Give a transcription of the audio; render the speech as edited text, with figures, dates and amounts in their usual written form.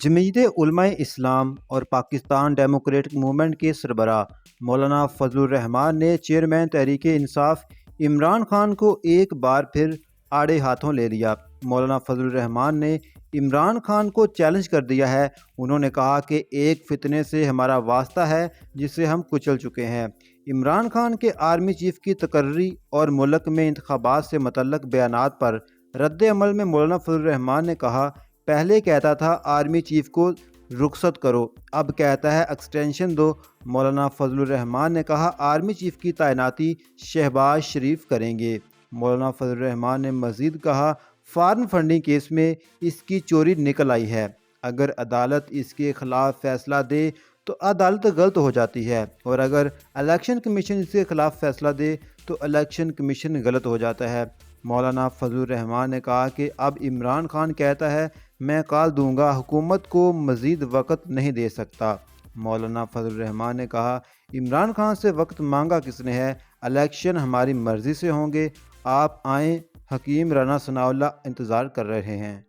جمعیت علماء اسلام اور Pakistan democratic movement کے سربراہ مولانا فضل الرحمان نے چیئرمین تحریک انصاف عمران خان کو ایک بار پھر آڑے ہاتھوں لے لیا۔ مولانا فضل الرحمان نے عمران خان کو چیلنج کر دیا ہے۔ انہوں نے کہا کہ ایک فتنے سے ہمارا واسطہ ہے جسے ہم کچل چکے ہیں۔ عمران خان کے آرمی چیف کی تقرری اور ملک میں انتخابات سے متعلق بیانات پر رد عمل میں مولانا فضل الرحمان نے کہا، پہلے کہتا تھا آرمی چیف کو رخصت کرو، اب کہتا ہے ایکسٹینشن دو۔ مولانا فضل الرحمان نے کہا آرمی چیف کی تعیناتی شہباز شریف کریں گے۔ مولانا فضل الرحمان نے مزید کہا فارن فنڈنگ کیس میں اس کی چوری نکل آئی ہے، اگر عدالت اس کے خلاف فیصلہ دے تو عدالت غلط ہو جاتی ہے، اور اگر الیکشن کمیشن اس کے خلاف فیصلہ دے تو الیکشن کمیشن غلط ہو جاتا ہے۔ مولانا فضل الرحمان نے کہا کہ اب عمران خان کہتا ہے میں کال دوں گا، حکومت کو مزید وقت نہیں دے سکتا۔ مولانا فضل الرحمان نے کہا عمران خان سے وقت مانگا کس نے ہے، الیکشن ہماری مرضی سے ہوں گے، آپ آئیں، حکیم رانا ثناء اللہ انتظار کر رہے ہیں۔